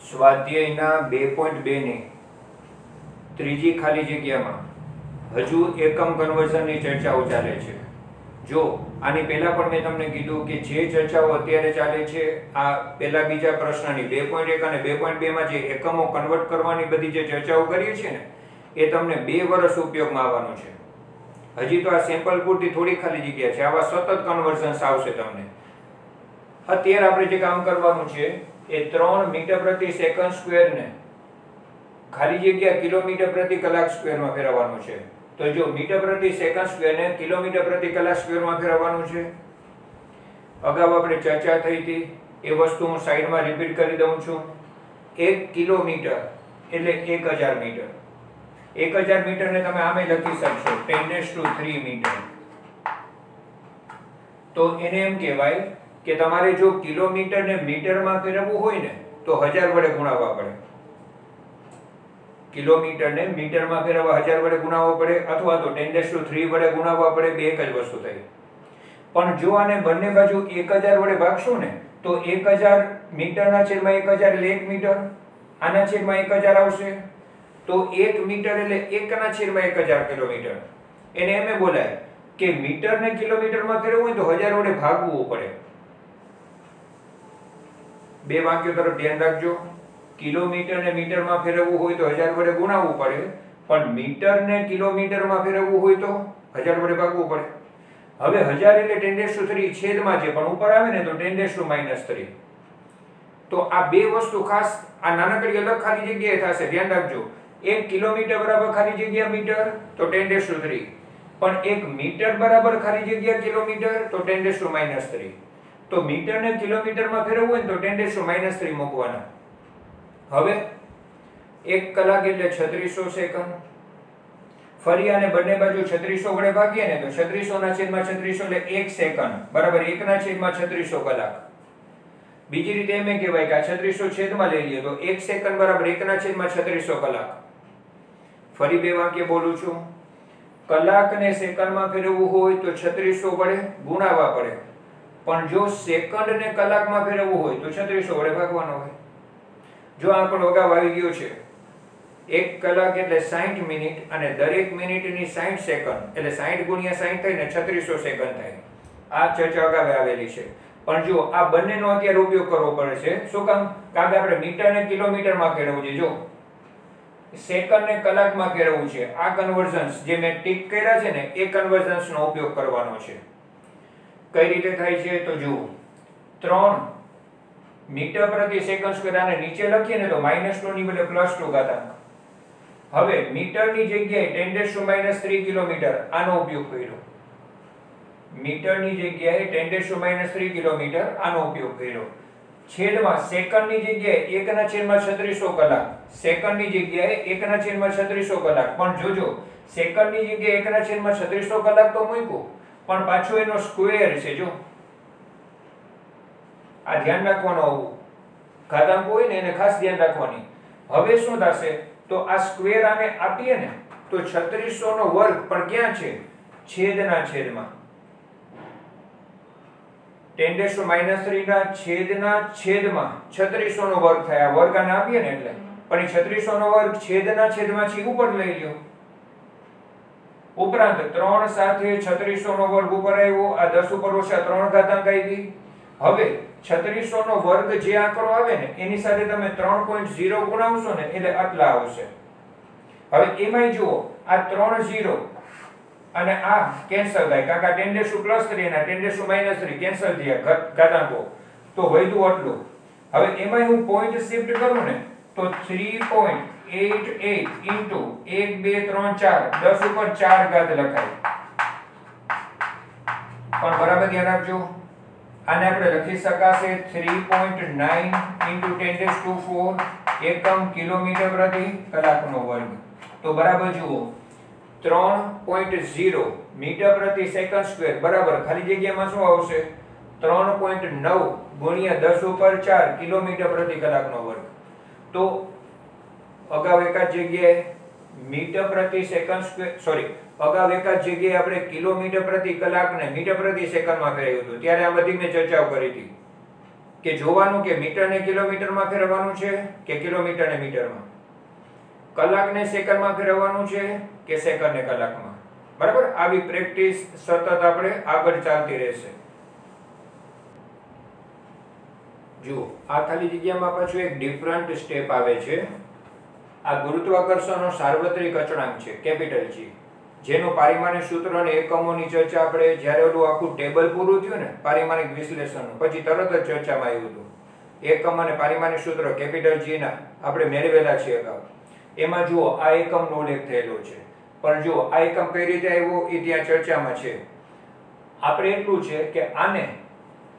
સ્વાધ્યાયના 2.2 ની ત્રીજી ખાલી જગ્યામાં હજુ એકમ કન્વર્ઝનની ચર્ચાઓ ચાલે છે। જો આની પહેલા પણ મેં તમને કીધું કે જે ચર્ચાઓ અત્યારે ચાલે છે આ પહેલા બીજા પ્રશ્નની 2.1 અને 2.2 માં જે એકમો કન્વર્ટ કરવાની બધી જે ચર્ચાઓ કરીએ છીએ ને એ તમને 2 વર્ષ ઉપયોગમાં આવવાનું છે। હજી તો આ સેમ્પલ પૂરતી થોડી ખાલી જગ્યા છે, આવા સતત કન્વર્ઝન્સ આવશે તમને। અત્યારે આપણે જે કામ કરવાનું છે એ 3 મીટર પ્રતિ સેકન્ડ સ્ક્વેર ને ખાલી જગ્યા કિલોમીટર પ્રતિ કલાક સ્ક્વેર માં ફેરવવાનું છે। તો જો મીટર પ્રતિ સેકન્ડ સ્ક્વેર ને કિલોમીટર પ્રતિ કલાક સ્ક્વેર માં ફેરવવાનું છે। અગાઉ આપણે ચર્ચા થઈ હતી એ વસ્તુ હું સાઈડમાં રિપીટ કરી દઉં છું। 1 કિલોમીટર એટલે 1000 મીટર। 1000 મીટર ને તમે આમે લખી શકશો 10⁻³ મીટર। તો એને એમ કહેવાય કે તમારે જો કિલોમીટર ને મીટરમાં ફેરવવું હોય ને તો 1000 વડે ગુણાવવા પડે। કિલોમીટર ને મીટરમાં ફેરવવા 1000 વડે ગુણાવવા પડે અથવા તો 10⁻³ વડે ગુણાવવા પડે, બે એક જ વસ્તુ થઈ। પણ જો આને બંને બાજુ 1000 વડે ભાગશો ને તો 1000 મીટરના છેદમાં 1000 એટલે 1 મીટર, આના છેદમાં 1000 આવશે તો 1 મીટર એટલે 1/1000 કિલોમીટર। એને એમ બોલાય કે મીટર ને કિલોમીટરમાં ફેરવવું હોય તો 1000 વડે ભાગવું પડે। બે વાક્યો તરફ ધ્યાન રાખજો। કિલોમીટર ને મીટરમાં ફેરવવું હોય તો 1000 વડે ગુણાવવું પડે, પણ મીટર ને કિલોમીટરમાં ફેરવવું હોય તો 1000 વડે ભાગવું પડે। હવે 1000 એટલે 10⁻³ છેદમાં છે પણ ઉપર આવે ને તો 10⁻³ તો આ બે વસ્તુ ખાસ આ નાનકડી અલગ ખાલી જગ્યાએ થશે, ધ્યાન રાખજો। 1 કિલોમીટર બરાબર ખાલી જગ્યા મીટર તો 10⁻³, પણ 1 મીટર બરાબર ખાલી જગ્યા કિલોમીટર તો 10⁻³ તો મીટર ને કિલોમીટરમાં ફેરવવું હોય તો 10⁻³ મૂકવાના। હવે 1 કલાક એટલે 3600 સેકન્ડ। ફરી આને બંને બાજુ 3600 વડે ભાગીએ ને તો 3600/3600 એટલે 1 સેકન્ડ બરાબર 1/3600 કલાક। બીજી રીતે એમ કહેવાય કે આ 3600 છેદમાં લઈ લઈએ તો 1 સેકન્ડ બરાબર 1/3600 કલાક। ફરી બે વાક્ય બોલું છું। કલાક ને સેકન્ડમાં ફેરવવું હોય તો 3600 વડે ગુણાવવા પડે, પણ જો સેકન્ડ ને કલાકમાં ફેરવવું હોય તો 3600 વડે ભાગવાનો હોય। જો આપણો અગાઉ આવી ગયો છે 1 કલાક એટલે 60 મિનિટ અને દરેક મિનિટની 60 સેકન્ડ એટલે 60 × 60 થઈને 3600 સેકન્ડ થાય। આ ચર્ચા અગાઉ આવેલી છે, પણ જો આ બંનેનો અત્યારે ઉપયોગ કરવો પડે છે। શું કામ? કારણ કે આપણે મીટર ને કિલોમીટરમાં ફેરવવું છે, જો સેકન્ડ ને કલાકમાં ફેરવવું છે। આ કન્વર્ઝન્સ જે મેં ટીક કર્યા છે ને એ કન્વર્ઝન્સનો ઉપયોગ કરવાનો છે। કઈ રીતે થાય છે તો જુઓ, 3 મીટર પ્રતિ સેકન્ડ સ્ક્વેર આને નીચે લખીએ ને તો -2 ની બદલે +2 ઘાતાંક। હવે મીટરની જગ્યાએ 10⁻³ કિલોમીટર આનો ઉપયોગ કર્યો। મીટરની જગ્યાએ 10⁻³ કિલોમીટર આનો ઉપયોગ કર્યો। છેદમાં સેકન્ડની જગ્યાએ 1/3600 કલાક, સેકન્ડની જગ્યાએ 1/3600 કલાક। પણ જોજો સેકન્ડની જગ્યાએ 1/3600 કલાક તો મૂક્યું, પણ પાછો એનો સ્ક્વેર છે। જો આ ધ્યાન રાખવાનું, આવું ઘાતાંક હોય ને એને ખાસ ધ્યાન રાખવાની। હવે શું થશે તો આ સ્ક્વેર આને આપીએ ને તો 3600 નો વર્ગ પણ ક્યાં છે? છેદના છેદમાં। 10⁻³ ના છેદના છેદમાં 3600 નો વર્ગ થાય। આ વર્ગ આને આપીએ ને એટલે, પણ એ 3600 નો વર્ગ છેદના છેદમાંથી ઉપર લઈ લ્યો। ઉપરાંત 3 સાથે 3600 નો વર્ગ ઉપર આવ્યો, આ 10 ઉપર ઓછા 3 ઘાતાંક આવી। હવે 3600 નો વર્ગ જે આંકડો આવે ને એની સાથે તમે 3.0 ગુણાવશો ને એટલે આટલા આવશે। હવે એમાંય જુઓ આ 3 0 અને આ કેન્સલ થાય, કારણ કે 10⁻³ અને 10⁻³ કેન્સલ થયા ઘાતાંકો, તો વધ્યું આટલું। હવે એમાંય હું પોઈન્ટ શિફ્ટ કરું ને તો 3.88 ઇન્ટુ 1 2 3 4 10 ઉપર 4 ઘાત લખાય। પણ બરાબર ધ્યાન રાખજો, આને આપણે લખી શકાશે 3.9 ઇન્ટુ 10⁻⁴ એકમ કિલોમીટર પ્રતિ કલાકનો વર્ગ। તો બરાબર જુઓ 3.0 મીટર પ્રતિ સેકન્ડ સ્ક્વેર બરાબર ખાલી જગ્યામાં શું આવશે? 3.9 × 10 ઉપર 4 કિલોમીટર પ્રતિ કલાકનો વર્ગ। તો અગાઉ એક જ જગ્યાએ મીટર પ્રતિ સેકન્ડ સ્ક્વેર અગાઉ એક જ જગ્યાએ આપણે કિલોમીટર પ્રતિ કલાક ને મીટર પ્રતિ સેકન્ડમાં ફેરવ્યું હતું, ત્યારે આ બધી મેં ચર્ચાઓ કરી હતી। કે જોવાનું કે મીટરને કિલોમીટરમાં ફેરવવાનું છે કે કિલોમીટરને મીટરમાં, કલાકને સેકન્ડમાં ફેરવવાનું છે કે સેકન્ડને કલાકમાં. બરાબર, આવી પ્રેક્ટિસ સતત આપણે આગળ ચાલતી રહેશે. જુઓ, આ ખાલી જગ્યામાં પાછું એક ડિફરન્ટ સ્ટેપ આવે છે. આ ગુરુત્વાકર્ષણનો સાર્વત્રિક અચળાંક છે કેપિટલ G, જેનું પારિમાણિક સૂત્ર અને એકમોની ચર્ચા આપણે જ્યારે ઓલું આખું ટેબલ પૂરું થયું ને પારિમાણિક વિશ્લેષણનું, પછી તરત જ ચર્ચામાં આવ્યું હતું. એકમ અને પારિમાણિક સૂત્ર કેપિટલ G ના આપણે મેળવેલા છે અગાઉ. એમાં જુઓ આ એકમનો ઉલ્લેખ થયેલો છે, પણ જુઓ આ એકમ કઈ રીતે આવ્યો એ ત્યાં ચર્ચામાં છે. આપણે એટલું છે કે આને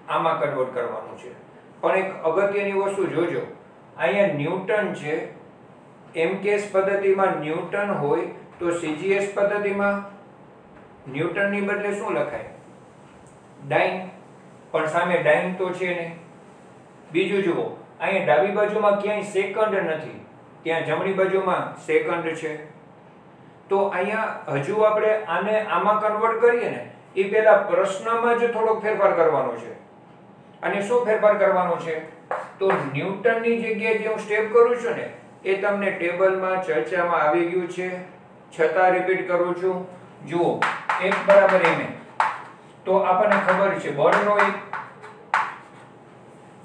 આમાં કન્વર્ટ કરવાનું છે. પણ એક અગત્યની વસ્તુ જોજો, અહીંયા ન્યૂટન છે. MKS પદ્ધતિમાં ન્યૂટન હોય તો CGS પદ્ધતિમાં ન્યૂટનની બદલે શું લખાય? ડાઇન. પણ સામે ડાઇન તો છે નહીં. બીજું જુઓ, અહીંયા ડાબી બાજુમાં ક્યાંય સેકન્ડ નથી, ત્યાં જમણી બાજુમાં સેકન્ડ છે. તો અહીંયા હજુ આપણે આને આમાં કન્વર્ટ કરીએ ને એ પહેલા પ્રશ્નમાં જ થોડોક ફેરફાર કરવાનો છે. અને શું ફેરફાર કરવાનો છે? તો ન્યૂટનની જગ્યાએ જે હું સ્ટેપ કરું છું ને એ તમને ટેબલમાં ચર્ચામાં આવી ગયું છે, છતાં રિપીટ કરું છું. જુઓ, 1 બરાબર m. તો આપણને ખબર છે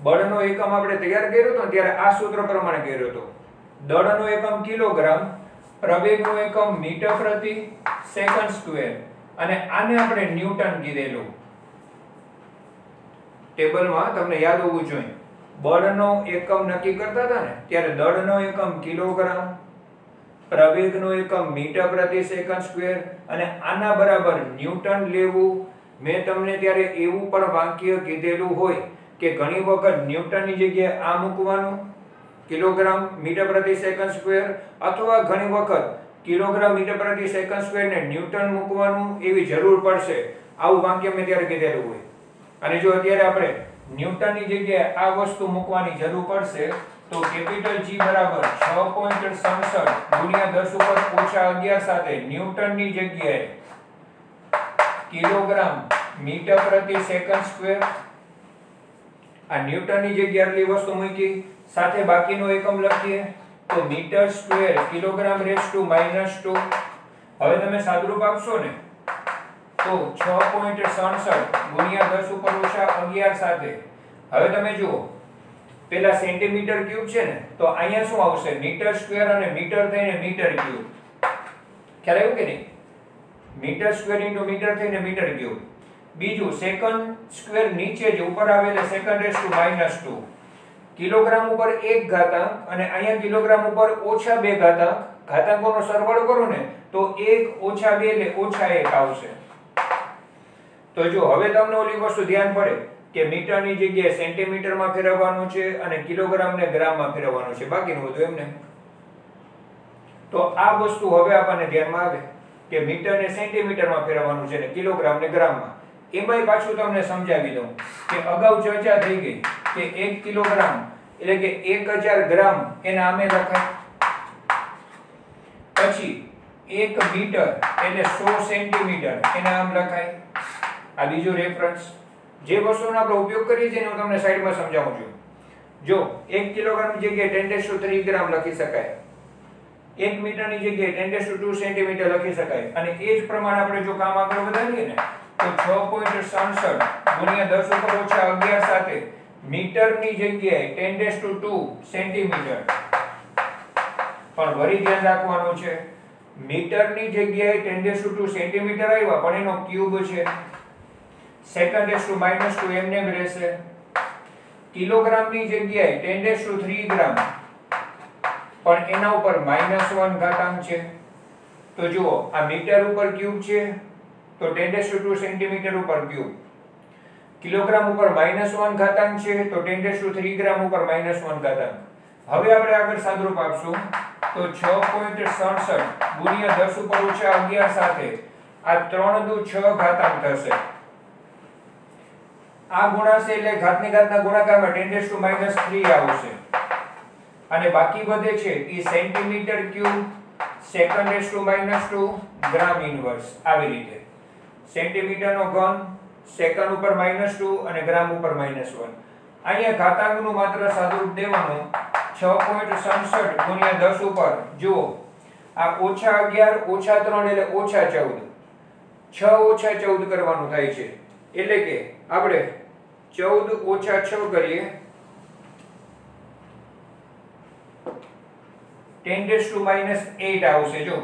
બળનો એકમ આપણે તૈયાર કર્યો હતો ત્યારે આ સૂત્ર પ્રમાણે કર્યો હતો. દળનો એકમ કિલોગ્રામ, પ્રવેગનો એકમ મીટર પ્રતિ સેકન્ડ સ્ક્વેર, અને આને આપણે ન્યૂટન કીધેલું. ટેબલમાં તમને યાદ હોવું જોઈએ, બળનો એકમ નક્કી કરતા હતા ને ત્યારે દળનો એકમ કિલોગ્રામ, પ્રવેગનો એકમ મીટર પ્રતિ સેકન્ડ સ્ક્વેર, અને આના બરાબર ન્યૂટન લેવું. મેં તમને ત્યારે એવું પણ વાક્ય કીધેલું હોય કે ઘણી વખત ન્યૂટનની જગ્યાએ આ મૂકવાનું કિલોગ્રામ મીટર પ્રતિ સેકન્ડ સ્ક્વેર, અથવા ઘણી વખત કિલોગ્રામ મીટર પ્રતિ સેકન્ડ સ્ક્વેર ને ન્યૂટન મૂકવાનું એવી જરૂર પડશે. આવું વાક્ય મેં ત્યારે કીધેલું હોય. અને જો અત્યારે આપણે ન્યૂટનની જગ્યાએ આ વસ્તુ મૂકવાની જરૂર પડશે તો કેપિટલ G બરાબર 6.67 ગુણ્યા 10 ઉપર ઓછા 11 સાથે ન્યૂટનની જગ્યાએ કિલોગ્રામ મીટર પ્રતિ સેકન્ડ સ્ક્વેર, આ ન્યૂટનની જગ્યાએ આટલી વસ્તુ મૂકી, સાથે બાકીનો એકમ લખીએ તો metre square kilogram raise to -2. હવે તમે સાદુરૂપ આપશો ને તો 6.67 ગુણ્યા 10 ઉપર ઓછા 11 સાથે. હવે તમે જુઓ, પેલા સેન્ટીમીટર ક્યુબ છે ને તો અહીંયા શું આવશે? મીટર સ્ક્વેર અને મીટર થઈને મીટર ક્યુબ. ખ્યાલ આવ્યો કે નહીં? મીટર સ્ક્વેર ઇન્ટુ મીટર થઈને મીટર ક્યુબ. બીજું સેકન્ડ સ્ક્વેર નીચે જ ઉપર આવેલે સેકન્ડ રેઝ ટુ -2. કિલોગ્રામ ઉપર 1 ઘાતાંક અને અહીંયા કિલોગ્રામ ઉપર ઓછા 2 ઘાતાંક. ઘાતાંકોનો સરવાળો કરો ને તો 1 ઓછા 2 એટલે ઓછા 1 આવશે. તો જો હવે તમને ઓલી વસ્તુ ધ્યાન પડે કે મીટરની જગ્યાએ સેન્ટીમીટરમાં ફેરવવાનું છે અને કિલોગ્રામને ગ્રામમાં ફેરવવાનું છે, બાકીનું બધું એમને. તો આ વસ્તુ હવે આપણને ધ્યાનમાં આવે કે મીટરને સેન્ટીમીટરમાં ફેરવવાનું છે અને કિલોગ્રામને ગ્રામમાં. એમાંય પાછું તમને સમજાવી દઉં કે અગાઉ ચર્ચા થઈ ગઈ કે 1 કિલોગ્રામ એટલે કે 1000 ગ્રામ એને આમે લખાય. પછી 1 મીટર એટલે 100 સેન્ટીમીટર એને આમ લખાય. આ બીજો રેફરન્સ. જે વસ્તુનો આપણે ઉપયોગ કરીએ છીએ હું તમને સાઈડમાં સમજાવું છું. જો 1 કિલોગ્રામની જગ્યાએ 10⁻³ ગ્રામ લખી શકાય, 1 મીટરની જગ્યાએ 10⁻² સેન્ટીમીટર લખી શકાય, અને એ જ પ્રમાણે આપણે જો કામ આગળ વધારીએ ને તો 6.67 ગુણ્યા 10 ઉપર ઓછા 11 સાથે મીટરની જગ્યાએ 10⁻² સેન્ટીમીટર. પણ વળી ધ્યાન રાખવાનું છે, મીટરની જગ્યાએ 10⁻² સેન્ટીમીટર આવ્યા પણ એનો ક્યુબ છે. સેકન્ડ⁻² એમને એમ રહેશે. કિલોગ્રામની જગ્યાએ 10⁻³ ગ્રામ પણ એના ઉપર -1 ઘાતાંક છે. તો જુઓ, આ મીટર ઉપર ક્યુબ છે તો 10⁻² સેન્ટીમીટર ઉપર ક્યુબ. કિલોગ્રામ ઉપર -1 ઘાતાંક છે તો 10⁻³ ગ્રામ ઉપર -1 ઘાતાંક. હવે આપણે આગળ સાદુરૂપ આપશું તો 6.67 ગુણ્યા 10 ઉપર ઓછા 11 સાથે આ 3 દુ 6 ઘાતાંક થશે. આ ગુણાશે એટલે ઘાતની ઘાતના ગુણાકારમાં 10⁻³ આવશે. અને બાકી વધે છે એ સેન્ટીમીટર ક્યુબ, સેકન્ડ⁻², ગ્રામ ઇન્વર્સ. આવી રીતે સેન્ટીમીટરનો ઘન, સેકન્ડ ઉપર -2 અને ગ્રામ ઉપર -1. અહીંયા ઘાતાંકનું માત્ર સાદુરૂપ દેવાનું 6.67 ગુણ્યા 10 ઉપર જુઓ આ -11 -3 એટલે -14 6 - 14 કરવાનું થાય છે એટલે કે આપણે 14 - 6 કરીએ 10⁻8 આવશે જો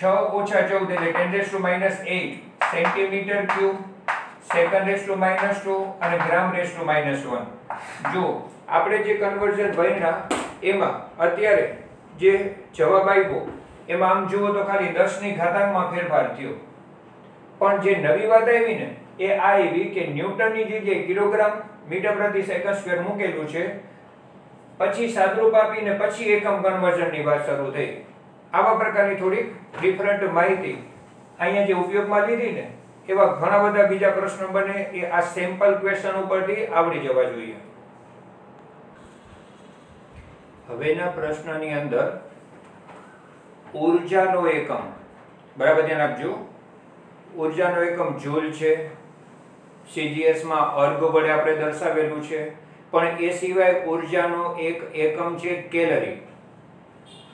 6 - 14 એટલે 10⁻8 સેન્ટીમીટર ક્યુબ સેકન્ડ⁻², અને ગ્રામ⁻1. જો આપણે જે કન્વર્ઝન ભણ્યા એમાં અત્યારે જે જવાબ આવ્યો એમાં આમ જુઓ તો ખાલી 10 ની ઘાતાંકમાં ફેરફાર થયો, પણ જે નવી વાત આવી ને એ આ આવી કે ન્યૂટનની જગ્યાએ કિલોગ્રામ મીટર પ્રતિ સેકન્ડ સ્ક્વેર મૂકેલું છે, પછી સાદરૂપ આપીને પછી એકમ કન્વર્ઝનની વાત શરૂ થઈ. આવા પ્રકારની થોડી ડિફરન્ટ માહિતી અહીંયા જે ઉપયોગમાં લીધી ને એવા ઘણા બધા બીજા પ્રશ્નો બને એ આ સેમ્પલ ક્વેશ્ચન ઉપરથી આવડી જવા જોઈએ. હવેના પ્રશ્નની અંદર ઊર્જાનો એકમ બરાબર ધ્યાન આપજો. ઊર્જાનો એકમ જૂલ છે, CGS માં અર્ગ વડે આપણે દર્શાવેલું છે, પણ એ સિવાય ઊર્જાનો એક એકમ છે કેલરી.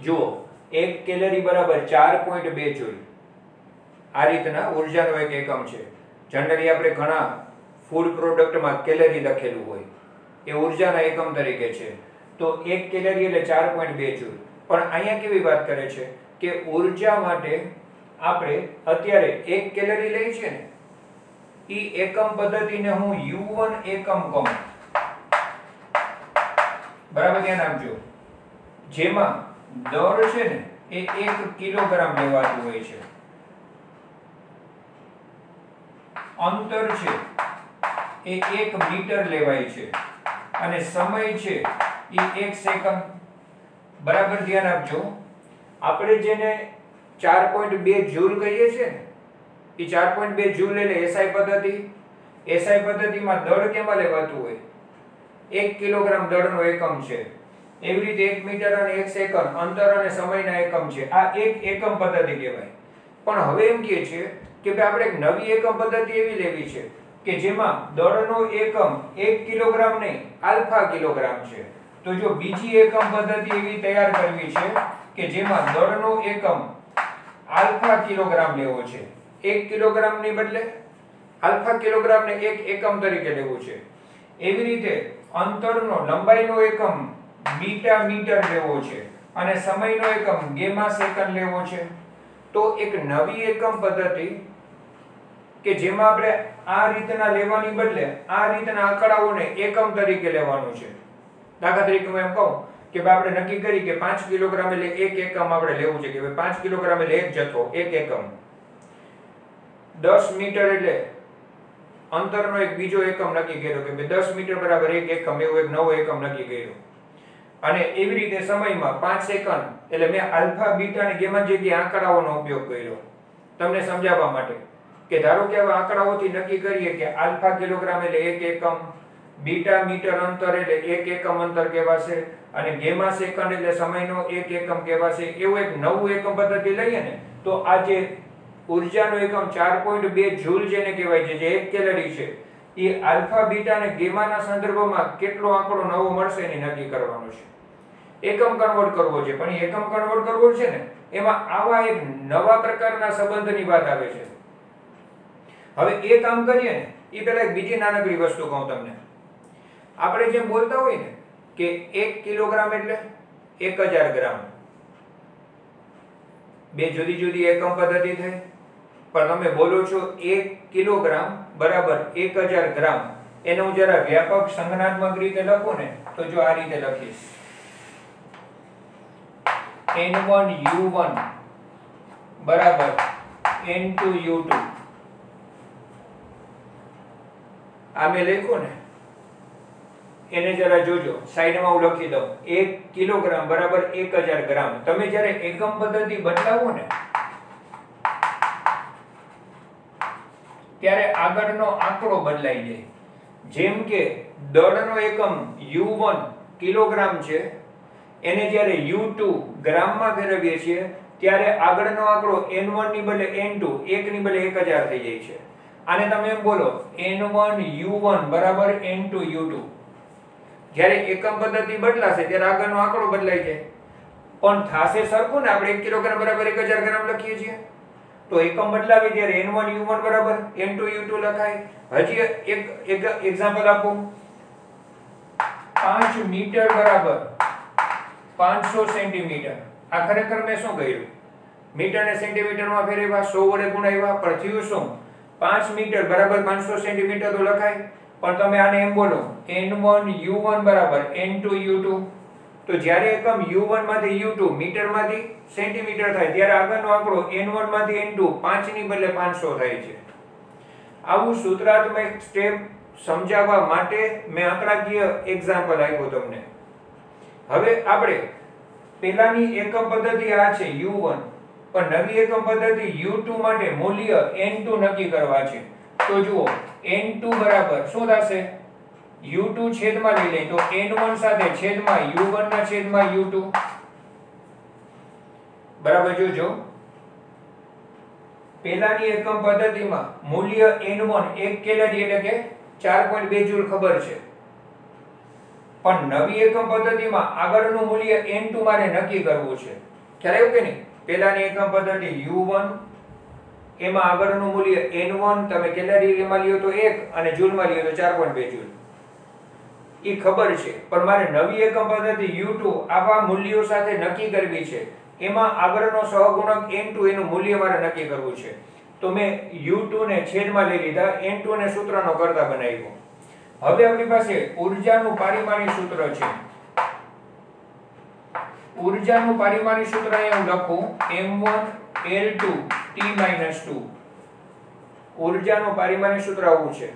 જુઓ 1 કેલરી બરાબર 4.2 જૂલ. આ રીતના ઊર્જાનો એક એકમ છે. જનરલી આપણે ઘણા ફૂડ પ્રોડક્ટમાં કેલરી લખેલું હોય એ ઊર્જાના એકમ તરીકે છે, તો 1 કેલરી એટલે 4.2 જૂલ. પણ અહીંયા કેવી વાત કરે છે કે ઊર્જા માટે આપણે અત્યારે 1 કેલરી લઈ છે ને ઈ એકમ પદ્ધતિને હું U1 એકમ કહું. બરાબર ધ્યાન આપજો. જેમાં દળ છે ને એ 1 કિલોગ્રામ લેવાતું હોય છે, અંતર છે એ 1 મીટર લેવાય છે, અને સમય છે એ 1 સેકન્ડ. બરાબર ધ્યાન આપજો. આપણે જેને 4.2 જૂલ કહીએ છીએ ને એ 4.2 જૂલ એટલે SI પદ્ધતિ. SI પદ્ધતિમાં દળ કેમાં લેવાતું હોય? 1 કિલોગ્રામ દળનો એકમ છે. એવી રીતે 1 મીટર અને 1 સેકન્ડ અંતર અને સમયના એકમ છે. આ એક એકમ પદ્ધતિ કહેવાય. પણ હવે એમ કહે છે કે ભાઈ આપણે એક નવી એકમ પદ્ધતિ એવી લેવી છે કે જેમાં દળનો એકમ 1 કિલોગ્રામ નહીં આલ્ફા કિલોગ્રામ છે. તો જો બીજી એકમ પદ્ધતિ એવી તૈયાર કરવી છે કે જેમાં દળનો એકમ આલ્ફા કિલોગ્રામ લેવો છે. 1 કિલોગ્રામ ની બદલે આલ્ફા કિલોગ્રામને એક એકમ તરીકે લેવું છે. એવી રીતે અંતરનો લંબાઈનો એકમ બીટા મીટર લેવો છે, અને સમયનો એકમ ગેમા સેકન્ડ લેવો છે. તો એક નવી એકમ પદ્ધતિ કે જેમાં આપણે આ રીતના લેવાની બદલે આ રીતના આંકડાઓને એકમ તરીકે લેવાનું છે. દાખલા તરીકે હું એમ કહું કે ભાઈ આપણે નક્કી કરી કે 5 કિલોગ્રામ એટલે 1 એકમ આપણે લેવું છે, કે ભાઈ 5 કિલોગ્રામ એટલે એક જથ્થો 1 એકમ. 10 મીટર એટલે અંતરનો એક બીજો એકમ નક્કી કર્યો કે ભાઈ 10 મીટર બરાબર 1 એકમ, એવો એક નવો એકમ નક્કી કર્યો. અને એવી રીતે સમયમાં 5 સેકન્ડ એટલે મેં આલ્ફા બીટા અને ગેમા જગ્યાએ આંકડાઓનો ઉપયોગ કર્યો તમને સમજાવવા માટે કે ધારો કે આવા આંકડાઓથી નક્કી કરીએ કે આલ્ફા કિલોગ્રામ એટલે 1 એકમ, બીટા મીટર અંતર એટલે 1 એકમ અંતર કહેવાશે, અને ગેમા સેકન્ડ એટલે સમયનો 1 એકમ કહેવાશે. એવું એક નવું એકમ પદ્ધતિ લઈએ ને તો આ જે ઊર્જાનો એકમ 4.2 જૂલ જેને કહેવાય છે, જે 1 કેલરી છે, એ આલ્ફા બીટા અને ગેમાના સંદર્ભમાં કેટલો આંકડો નવો મળશે એની નક્કી કરવાનો છે. એકમ કન્વર્ટ કરવો છે, પણ એકમ કન્વર્ટ કરવો છે ને એમાં આવા એક નવા પ્રકારના સંબંધની વાત આવે છે. હવે એ કામ કરીએ ને એ પહેલા એક બીજી નાનકડી વસ્તુ કહું તમને. આપણે જેમ બોલતા હોય ને કે 1 કિલોગ્રામ એટલે 1000 ગ્રામ, બે જુદી જુદી એકમ પદ્ધતિ થઈ, પણ તમે બોલો છો 1 કિલોગ્રામ બરાબર 1000 ગ્રામ. એને હું જરા વ્યાપક સંજ્ઞાત્મક રીતે લખું ને તો જો આ રીતે લખીશ N1U1 બરાબર N2U2. આ મેં લખ્યું ને એને જરા જોજો, સાઈડમાં હું લખી દઉં 1 કિલોગ્રામ બરાબર 1000 ગ્રામ. તમે જ્યારે એકમ પદ્ધતિ બદલાવો ને ત્યારે આગળનો આંકડો બદલાઈ જાય. જેમ કે દળનો એકમ U1 કિલોગ્રામ છે, એને જ્યારે U2 ગ્રામમાં ફેરવીએ છીએ ત્યારે આગળનો આંકડો N1 ની બદલે N2, 1 ની બદલે 1000 થઈ જાય છે. આને તમે એમ બોલો n1 u1 બરાબર n2 u2. જ્યારે એકમ પદ્ધતિ બદલાશે ત્યારે આગળનો આંકડો બદલાઈ જાય, પણ થાશે સરખું ને. આપણે 1 કિલોગ્રામ બરાબર 1000 ગ્રામ લખીએ છીએ, તો એકમ બદલાવે ત્યારે n1 u1 બરાબર n2 u2 લખાય. હજી એક એક્ઝામ્પલ આપું. 5 મીટર બરાબર 500 સેન્ટીમીટર. આ ખરેખર મેં શું કર્યું, મીટર ને સેન્ટીમીટરમાં ફેરવ્યા, 100 વડે ગુણાવ્યા, પણ થયું શું? 5 મીટર બરાબર 500 સેન્ટીમીટર તો લખાય. પણ તમે આને એમ બોલો n1 u1 બરાબર n2 u2. તો જ્યારે એકમ u1 માંથી u2 મીટર માંથી સેન્ટીમીટર થાય ત્યારે આગળનો આંકડો n1 માંથી n2 5 ની બદલે 500 થાય છે. આવું સૂત્રાત્મક સ્ટેપ સમજાવવા માટે મેં આંકડાકીય એક્ઝામ્પલ આપ્યો તમને. હવે આપણે પહેલાની એકમ પદ્ધતિ આ છે u1, પણ નવી એકમ પદ્ધતિ u2 માટે મૂલ્ય n2 નક્કી કરવા છે. તો જુઓ n2 બરાબર શું થશે? u2 છેદમાં લઈ લઈએ તો n1 સાથે છેદમાં u1 ના છેદમાં u2 બરાબર. જોજો પહેલાની એકમ પદ્ધતિમાં મૂલ્ય n1 1 કેલરી એટલે કે 4.2 જૂલ ખબર છે, પણ નવી એકમ પદ્ધતિમાં આગળનું મૂલ્ય n2 મારે નક્કી કરવું છે. ખ્યાલ આવ્યો કે નહીં? પહેલાની એકમ પદ્ધતિ u1 એમાં આગળનું મૂલ્ય n1 તમે કેલરીમાં લ્યો તો 1 અને જૂલમાં લ્યો તો 4.2 જૂલ. એ ખબર છે, પણ મારે નવી એકમ પદ્ધતિ u2 આવા મૂલ્યો સાથે નક્કી કરવી છે. એમાં આગળનો સહગુણક n2 એનું મૂલ્ય મારે નક્કી કરવું છે. તો મેં u2 ને છેદમાં લઈ લીધા, n2 ને સૂત્રનો કરતા બનાવ્યો. હવે આપણી પાસે ઊર્જાનું પારિમાણિક સૂત્ર છે. ઊર્જાનું પારિમાણિક સૂત્ર અહીંયા હું લખું m1 L2 T-2. ઊર્જાનું પારિમાણિક સૂત્ર આવું છે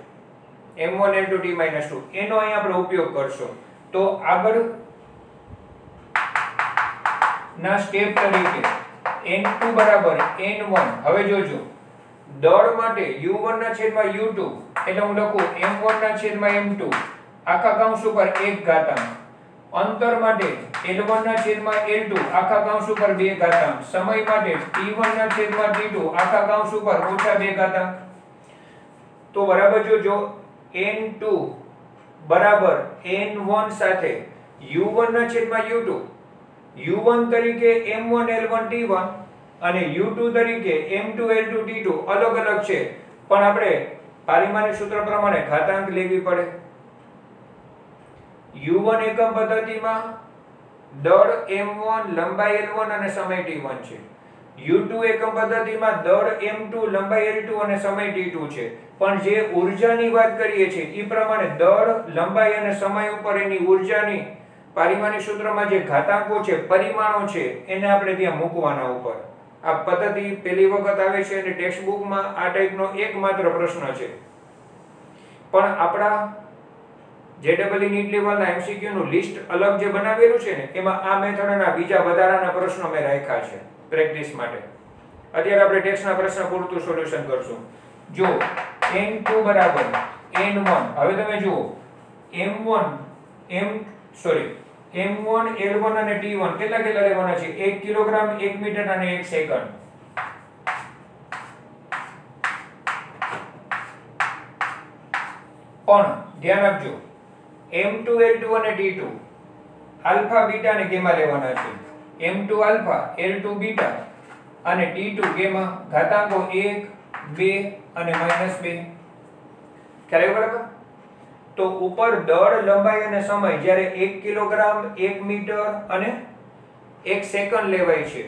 m1 L2 T-2. એનો અહીં આપણે ઉપયોગ કરશો. તો આગળ ના સ્ટેપ તરીકે n2 બરાબર n1. હવે જોજો દળ માટે u1 ના છેદમાં u2 એટલે હું લખું m1 ના છેદમાં m2 આખા કૌંસ ઉપર 1 ઘાતાંક. અંતર માટે l1 ના છેદમાં l2 આખા કૌંસ ઉપર 2 ઘાતાંક. સમય માટે t1 ના છેદમાં t2 આખા કૌંસ ઉપર -2 ઘાતાંક. તો બરાબર જોજો n2 બરાબર n1 સાથે u1 ના છેદમાં u2, u1 તરીકે m1 l1 t1 અને u2 તરીકે m2 l2 t2 અલગ અલગ છે, પણ આપણે પારિમાણિક સૂત્ર પ્રમાણે ઘાતાંક લેવી પડે. u1 એકમ પદ્ધતિમાં દળ m1 લંબાઈ l1 અને સમય t1 છે. u2 એકમ પદ્ધતિમાં દળ m2 લંબાઈ l2 અને સમય t2 છે. પણ જે ઊર્જાની વાત કરીએ છીએ એ પ્રમાણે દળ, લંબાઈ અને સમય ઉપર એની ઊર્જાની પારિમાણિક સૂત્રમાં જે ઘાતાંકો છે, પરિમાણો છે, એને આપણે ત્યાં મૂકવાના ઉપર. આ પદ્ધતિ પહેલી વખત આવે છે અને ટેક્સ્ટ બુકમાં આ ટાઈપનો એકમાત્ર પ્રશ્ન છે. પણ આપણા JEE નીટ લેવલના MCQ નું લિસ્ટ અલગ જે બનાવેલું છે ને એમાં આ મેથડના બીજા વધારાના પ્રશ્નો મેં રાખ્યા છે પ્રેક્ટિસ માટે. અત્યારે આપણે ટેક્સ્ટના પ્રશ્ન પૂરતું સોલ્યુશન કરશું. જો n2 બરાબર n1. હવે તમે જુઓ m1 l1 અને t1 કેટલા લેવાના છે? 1 કિલોગ્રામ, 1 મીટર અને 1 સેકન્ડ. પણ ધ્યાન આપજો m2 l2 અને t2 આલ્ફા, બીટા અને ગેમા લેવાના છે. m2 આલ્ફા, l2 બીટા અને t2 ગેમા. ઘાતાંકો 1, 2 અને -2. ખ્યાલ આવ્યો બરાબર? તો ઉપર દળ, લંબાઈ અને સમય જ્યારે 1 કિલોગ્રામ, 1 મીટર અને 1 સેકન્ડ લેવાય છે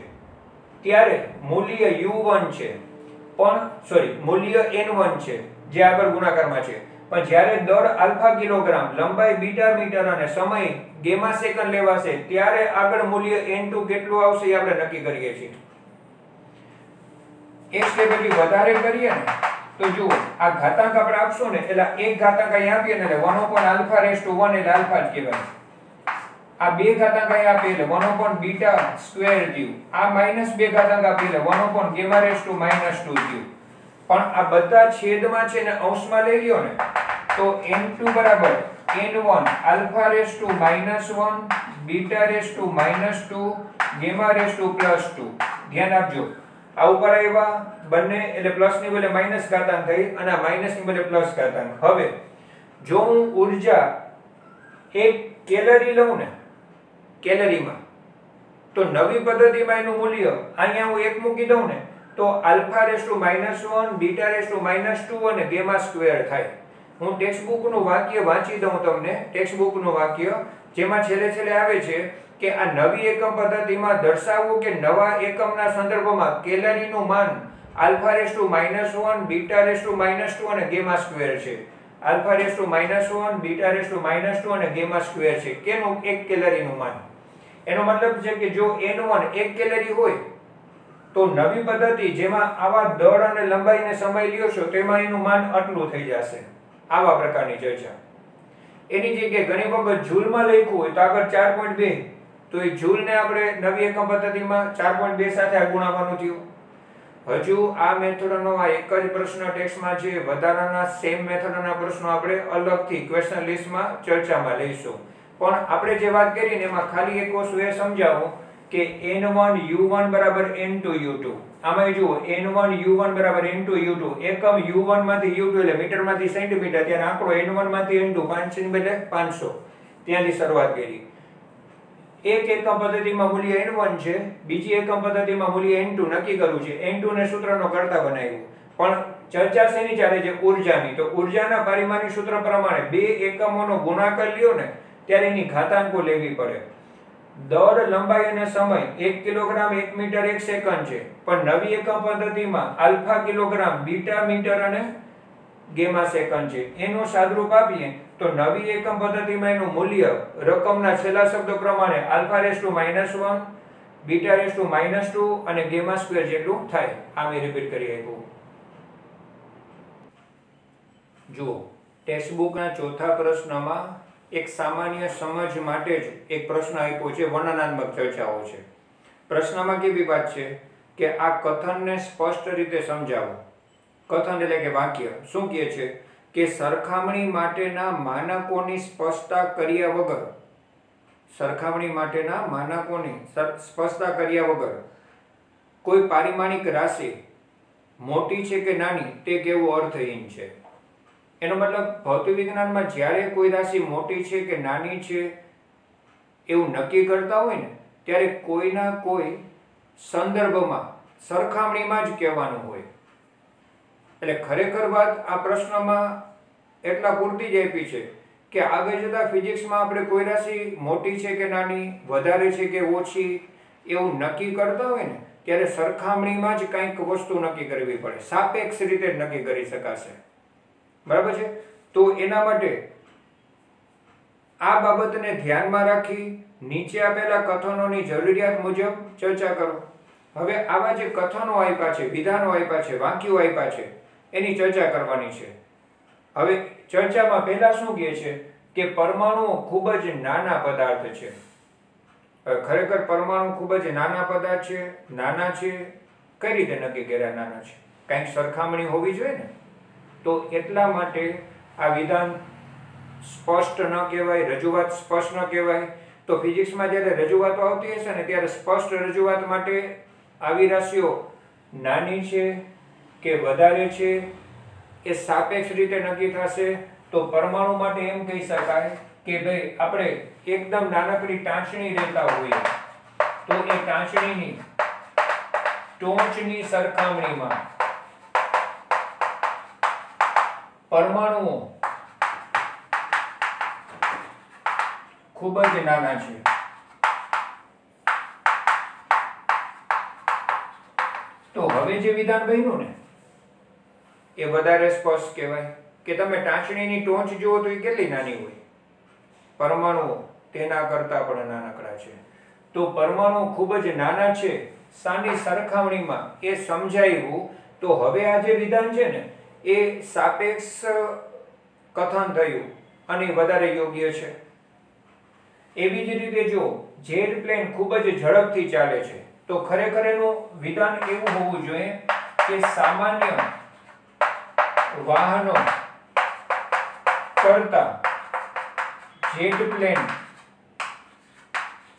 ત્યારે મૂલ્ય u1 છે, પણ મૂલ્ય n1 છે જે આગળ ગુણાકારમાં છે. પણ જ્યારે દળ આલ્ફા કિલોગ્રામ, લંબાઈ બીટા મીટર અને સમય ગેમા સેકન્ડ લેવાશે ત્યારે આગળ મૂલ્ય n2 કેટલું આવશે એ આપણે નક્કી કરીએ છીએ. એક સ્ટેપ હજી વધારે કરીએ ને તો જુઓ આ ઘાતાંક આપણે આપશું ને એટલે એક ઘાતાંક અહીં આપીએ ને એટલે 1/α⁴ એટલે આલ્ફા જ કહેવાય. આ બે ઘાતાંક અહીં આપીએ એટલે 1/β² થયું. આ -2 ઘાતાંક આપીએ એટલે 1/γ⁻² થયું. પણ આ બધા છેદમાં છે ને અંશમાં લઈ લ્યો ને તો n2 બરાબર n1 α⁻1 β⁻2 γ⁻2 ધ્યાન આપજો આ ઉપર આવ્યા બંને એટલે પ્લસ ની બદલે માઈનસ ઘાતાંક થઈ અને આ માઈનસ ની બદલે પ્લસ ઘાતાંક. હવે જો હું ઊર્જા 1 કેલરી લઉં ને કેલરીમાં, તો નવી પદ્ધતિમાં એનું મૂલ્ય અહીંયા હું 1 મૂકી દઉં ને તો α⁻⁻1 β⁻⁻2 અને γ સ્ક્વેર થાય. હું ટેક્સ્ટબુક નું વાક્ય વાંચી દઉં તમને. ટેક્સ્ટબુક નું વાક્ય જેમાં છેલ્લે આવે છે કે આ નવી એકમ પદ્ધતિમાં દર્શાવવું કે નવા એકમના સંદર્ભમાં કેલરીનું માન α⁻1 β⁻2 અને γ સ્ક્વેર છે. α⁻1 β⁻2 અને γ સ્ક્વેર છે. કેનું? 1 કેલરીનું માન. એનો મતલબ છે કે જો n1 1 કેલરી હોય તો નવી પદ્ધતિ જેમાં આવા દળ અને લંબાઈને સમય લ્યો છો તેમાં એનું માન આટલું થઈ જશે. આવા પ્રકારની ચર્ચા. એની જગ્યાએ ઘણી વખત જૂલમાં લખ્યું હોય તો આગળ 4.2, તો એ જૂલને આપણે નવી એકમ પદ્ધતિમાં 4.2 સાથે ગુણાવવાનું થયું. હજુ આ મેથડનો આ એક જ પ્રશ્ન ટેક્સ્ટમાં છે. વધારાના સેમ મેથડના પ્રશ્નો આપણે અલગથી ક્વેશ્ચન લિસ્ટમાં ચર્ચામાં લઈશું. પણ આપણે જે વાત કરી ને એમાં ખાલી એક વસ્તુ એ સમજાવું કે n1 u1 બરાબર n2 u2. આમાં જુઓ n1 u1 બરાબર n2 u2. એકમ u1 માંથી u2 એટલે મીટર માંથી સેન્ટીમીટર, ત્યારે આંકડો n1 માંથી n2 500 ની બદલે 500 ત્યાંથી શરૂઆત કરી. એક એકમ પદ્ધતિમાં મૂલ્ય n1 છે, બીજી એકમ પદ્ધતિમાં મૂલ્ય n2 નક્કી કરવું છે. n2 ને સૂત્રનો કરતા બનાવ્યું. પણ ચર્ચા શેની ચાલે છે? ઊર્જાની. તો ઊર્જાના પરિમાણિક સૂત્ર પ્રમાણે બે એકમોનો ગુણાકાર લ્યો ને ત્યારે એની ઘાતાંકો લેવી પડે. દળ, લંબાઈ અને સમય 1 કિલોગ્રામ 1 મીટર 1 સેકન્ડ છે, પણ નવી એકમ પદ્ધતિમાં આલ્ફા કિલોગ્રામ, બીટા મીટર અને γ સેકન્ડ છે. એનું સાદરૂપ આપીએ તો નવી એકમ પદ્ધતિમાં એનું મૂલ્ય રકમના છેલ્લા શબ્દ પ્રમાણે α⁻1 β⁻2 અને γ સ્ક્વેર જેટલું થાય. આ મેં રિપીટ કરી આપ્યું. જુઓ ટેક્સ્ટબુકના ચોથા પ્રશ્નમાં એક સામાન્ય સમજ માટે જ એક પ્રશ્ન આપ્યો છે. વર્ણનાત્મક ચર્ચાઓ છે. પ્રશ્નમાં કેવી વાત છે કે આ કથનને સ્પષ્ટ રીતે સમજાવો. કથન એટલે કે વાક્ય શું કહે છે કે સરખામણી માટેના માનકોની સ્પષ્ટતા કર્યા વગર, સરખામણી માટેના માનકોની સ્પષ્ટતા કર્યા વગર કોઈ પારિમાણિક રાશિ મોટી છે કે નાની તે કેવું અર્થહીન છે. એનો મતલબ ભૌતિક વિજ્ઞાનમાં જ્યારે કોઈ રાશિ મોટી છે કે નાની છે એવું નક્કી કરતા હોય ને ત્યારે કોઈના કોઈ સંદર્ભમાં સરખામણીમાં જ કહેવાનું હોય. એટલે ખરેખર વાત આ પ્રશ્નમાં એટલા પૂરતી જ આપી છે કે આગળ જતા ફિઝિક્સમાં આપણે કોઈ રાશિ મોટી છે કે નાની, વધારે છે કે ઓછી એવું નક્કી કરતા હોય ને ત્યારે સરખામણીમાં જ કંઈક વસ્તુ નક્કી કરવી પડે. સાપેક્ષ રીતે જ નક્કી કરી શકાશે. બરાબર છે? તો એના માટે આ બાબતને ધ્યાનમાં રાખી નીચે આપેલા કથનોની જરૂરિયાત મુજબ ચર્ચા કરો. હવે આવા જે કથનો આપ્યા છે, વિધાનો આપ્યા છે, વાક્યો આપ્યા છે એની ચર્ચા કરવાની છે. હવે ચર્ચામાં પહેલા શું કહે છે કે પરમાણુઓ ખૂબ જ નાના પદાર્થ છે. ખરેખર પરમાણુ ખૂબ જ નાના પદાર્થ છે. નાના છે કઈ રીતે નક્કી કર્યા નાના છે? કંઈક સરખામણી હોવી જોઈએ ને. તો એટલા માટે આ વિધાન સ્પષ્ટ ન કહેવાય, રજૂઆત સ્પષ્ટ ન કહેવાય. તો ફિઝિક્સમાં જ્યારે રજૂઆતો આવતી હશે ને ત્યારે સ્પષ્ટ રજૂઆત માટે આવી રાશિઓ નાની છે કે વધારે છે એ સાપેક્ષ રીતે નક્કી થશે. તો પરમાણુ માટે એમ કહી શકાય કે ભાઈ આપણે એકદમ નાનકડી ટાંચણી લેતા હોઈએ તો એ ટાંચણીની ટોચની સરખામણીમાં પરમાણુઓ ખૂબ જ નાના છે. તો હવે જે વિધાન બન્યું ને એ વધારે સ્પષ્ટ કહેવાય કે તમે ટાંચણીની ટોચ જુઓ તો એ કેટલી નાની હોય. પરમાણુઓ તેના કરતા પણ નાનકડા છે. તો પરમાણુ ખૂબ જ નાના છે સાની સરખામણીમાં એ સમજાયું. તો હવે આ જે વિધાન છે ને એ સાપેક્ષ કથન થયું અને વધારે યોગ્ય છે. એવી જ રીતે જો જેટ પ્લેન ખૂબ જ ઝડપથી ચાલે છે તો ખરેખર એનું વિધાન એવું હોવું જોઈએ કે સામાન્ય વાહનો કરતા જેટ પ્લેન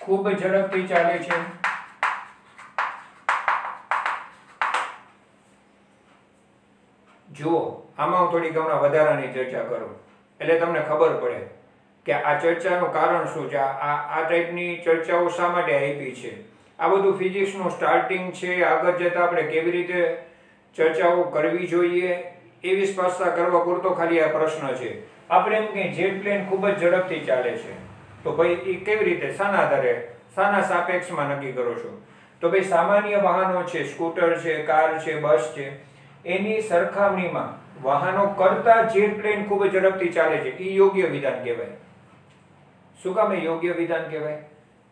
ખૂબ ઝડપથી ચાલે છે. જુઓ, આમાં હું થોડીક હમણાં વધારાની ચર્ચા કરું એટલે તમને ખબર પડે કે આ ચર્ચાનું કારણ શું છે, આ ટાઈપની ચર્ચાઓ શા માટે આપી છે. આ બધું ફિઝિક્સનું સ્ટાર્ટિંગ છે. આગળ જતાં આપણે કેવી રીતે ચર્ચાઓ કરવી જોઈએ એવી સ્પષ્ટતા કરવા પૂરતો ખાલી આ પ્રશ્ન છે. આપણે એમ કે જેટ પ્લેન ખૂબ જ ઝડપથી ચાલે છે, તો ભાઈ એ કેવી રીતે, શાના આધારે, શાના સાપેક્ષમાં નક્કી કરો છો? તો ભાઈ સામાન્ય વાહનો છે, સ્કૂટર છે, કાર છે, બસ છે, એની સરખામણીમાં વાહનો કરતા જેટ પ્લેન ખૂબ જ ઝડપથી ચાલે છે. એ યોગ્ય વિધાન કહેવાય. શું કામ એ યોગ્ય વિધાન કહેવાય?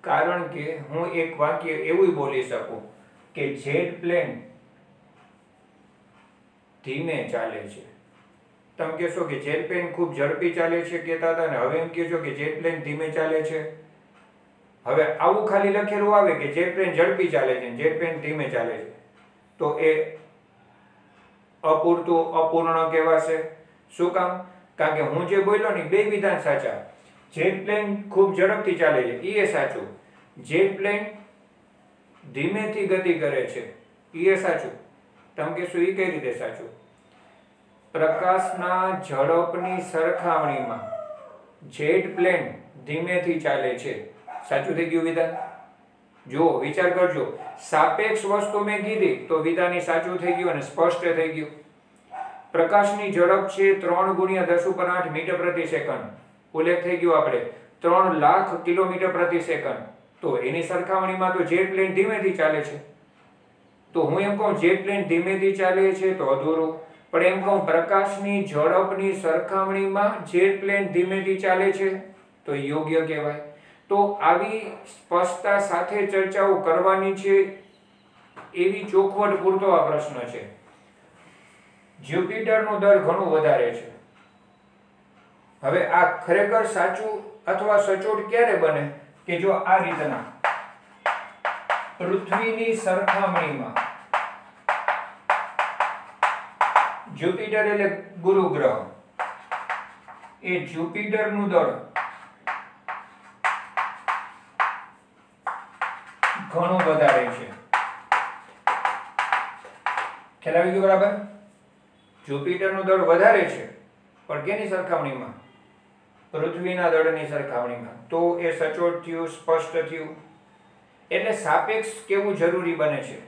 કારણ કે હું એક વાક્ય એવું બોલી શકું કે જેટ પ્લેન ધીમે ચાલે છે. તમે કહેશો કે જેટ પ્લેન ખૂબ ઝડપી ચાલે છે કહેતા હતા ને હવે એમ કહેશો કે જેટ પ્લેન ધીમે ચાલે છે. હવે આવું ખાલી લખેલું આવે કે જેટ પ્લેન ઝડપી ચાલે છે, જેટ પ્લેન ધીમે ચાલે છે, તો એ અપૂરતું, અપૂર્ણ કહેવાશે. શું કામ? કારણ કે હું જે બોલ્યો ને બે વિધાન સાચા. જેટ પ્લેન ખૂબ ઝડપથી ચાલે છે એ સાચું, જેટ પ્લેન ધીમેથી ગતિ કરે છે એ સાચું. તમે કહેશો એ કઈ રીતે સાચું? પ્રકાશના ઝડપની સરખામણીમાં જેટ પ્લેન ધીમેથી ચાલે છે. સાચું થઈ ગયું વિધાન? જો વિચાર કરજો, સાપેક્ષ વસ્તુ મેં કીધી તો વિધાન સાચું થઈ ગયું અને સ્પષ્ટ થઈ ગયું. પ્રકાશની ઝડપ છે 3 × 10⁸ મીટર પ્રતિ સેકન્ડ. ઉલ્લેખ થઈ ગયો આપણે 3 લાખ કિલોમીટર પ્રતિ સેકન્ડ. તો એની સરખામણીમાં તો જેટ પ્લેન ધીમેથી ચાલે છે. તો હું એમ કહું જેટ પ્લેન ધીમેથી ચાલે છે તો અધૂરું. પણ એમ કહું પ્રકાશની ઝડપની સરખામણીમાં જેટ પ્લેન ધીમેથી ચાલે છે તો યોગ્ય કહેવાય. તો આવી સ્પષ્ટતા સાથે ચર્ચાઓ કરવાની છે એવી ચોખવટ પૂરતો આ પ્રશ્ન છે. જ્યુપિટરનું દળ ઘણું વધારે છે. હવે આ ખરેખર સાચું અથવા સચોટ ક્યારે બને કે જો આ રીતના પૃથ્વીની સરખામણીમાં જ્યુપિટર એટલે ગુરુ ગ્રહ, એ જ્યુપિટરનું દળ ઘણું વધારે છે. ખ્યાલ આવી ગયો બરાબર? જ્યુપિટરનું દળ વધારે છે પણ કેની સરખામણીમાં? પૃથ્વીના દળની સરખામણીમાં. તો એ સચોટ થયું, સ્પષ્ટ થયું. એટલે સાપેક્ષ કેવું જરૂરી બને છે,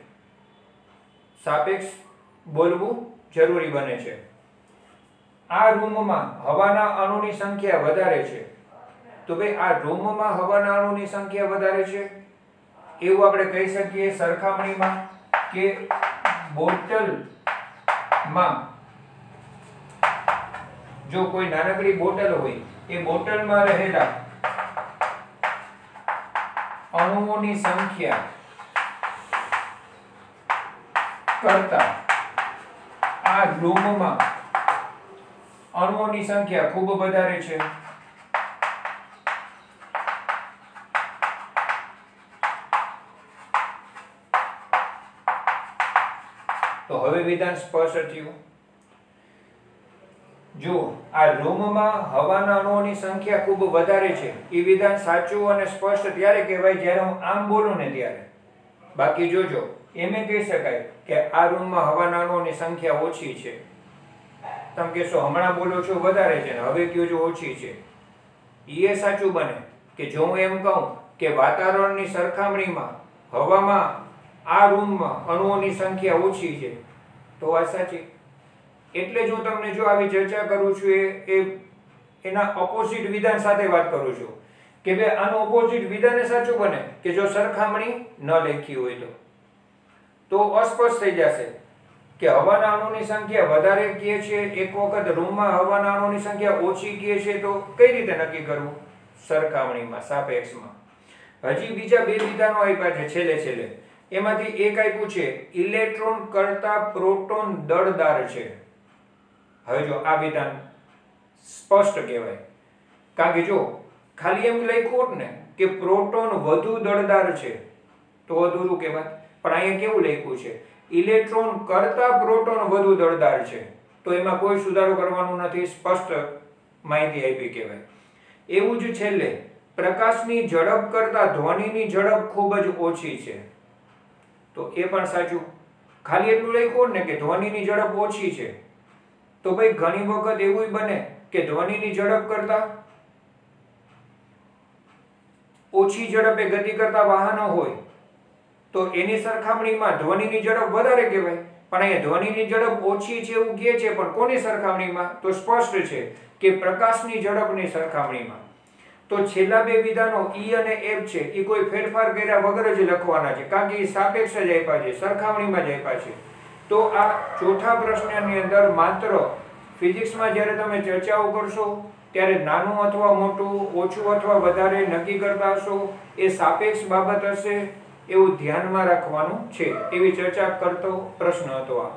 સાપેક્ષ બોલવું જરૂરી બને છે. આ રૂમમાં હવાના અણુની સંખ્યા વધારે છે, તો ભાઈ આ રૂમમાં હવાના અણુની સંખ્યા વધારે છે એવું આપણે કહી શકીએ સરખામણીમાં કે બોટલમાં, જો કોઈ નાનકડી બોટલ હોય એ બોટલમાં રહેલા અણુઓની સંખ્યા કરતા આ રૂમમાં અણુઓની સંખ્યા ખૂબ વધારે છે. તો હવે વિધાન સ્પષ્ટ થયું. જો આ રૂમમાં હવાના અણુઓની સંખ્યા ખૂબ વધારે છે એ વિધાન સાચું અને સ્પષ્ટ ત્યારે કહેવાય જ્યારે હું આમ બોલું ને ત્યારે. બાકી જોજો એમ કહી શકાય કે આ રૂમમાં હવાના અણુઓની સંખ્યા ઓછી છે. તમે કહેશો હમણાં બોલો છો વધારે છે ને હવે કયો છો ઓછી છે. એ સાચું બને કે જો હું એમ કહું કે વાતાવરણની સરખામણીમાં હવામાં આ રૂમમાં અણુઓની સંખ્યા ઓછી છે તો આ સાચી. એટલે જ હું તમને જો આવી ચર્ચા કરું છું એના ઓપોઝિટ વિધાન સાથે વાત કરું છું કે ભાઈ આનું ઓપોઝિટ વિધાન સાચું બને કે જો સરખામણી ન લખી હોય તો અસ્પષ્ટ થઈ જશે કે હવાના અણુની સંખ્યા વધારે કહે છે, એક વખત રૂમમાં હવાના અણુની સંખ્યા ઓછી કહે છે, તો કઈ રીતે નક્કી કરવું? સરખામણીમાં, સાપેક્ષમાં. હજી બીજા બે વિધાનો આપ્યા છે છેલ્લે. એમાંથી એક આપ્યું છે ઇલેક્ટ્રોન કરતા પ્રોટોન દળદાર છે. હવે જો આ વિધાન સ્પષ્ટ કહેવાય, કારણ કે જો ખાલી એમ લખ્યું હોત ને કે પ્રોટોન વધુ દળદાર છે તો અધૂરું કહેવાય. પણ અહીંયા કેવું લખ્યું છે ઇલેક્ટ્રોન કરતા પ્રોટોન વધુ દળદાર છે, તો એમાં કોઈ સુધારો કરવાનો નથી, સ્પષ્ટ માહિતી આપી કહેવાય. એવું જ છેલ્લે પ્રકાશની ઝડપ કરતા ધ્વનિની ઝડપ ખૂબ જ ઓછી છે, તો એ પણ સાચું. ખાલી એટલું લખ્યું ને કે ધ્વનિની ઝડપ ઓછી છે તો ભાઈ ઘણી વખત એવું બને કે ધ્વનિની ઝડપ કરતા ઓછી ઝડપે ગતિ કરતા વાહનો હોય તો એની સરખામણીમાં ધ્વનિની ઝડપ વધારે કહેવાય, પણ અહીંયા ધ્વનિની ઝડપ ઓછી છે એવું કહે છે, પણ કોની સરખામણીમાં? તો સ્પષ્ટ છે કે પ્રકાશની ઝડપની સરખામણીમાં. તો છેલ્લા બે વિધાનો E અને F છે એ કોઈ ફેરફાર કર્યા વગર જ લખવાના છે, કારણ કે એ સાપેક્ષ જ આપ્યા છે, સરખામણીમાં જ આપ્યા છે. તો આ ચોથા પ્રશ્નની અંદર માત્ર ફિઝિક્સમાં જ્યારે તમે ચર્ચાઓ કરશો ત્યારે નાનું અથવા મોટું, ઓછું અથવા વધારે નક્કી કરતા હશો એ સાપેક્ષ બાબત હશે એવું ધ્યાનમાં રાખવાનું છે. એવી ચર્ચા કરતો પ્રશ્ન હતો આ.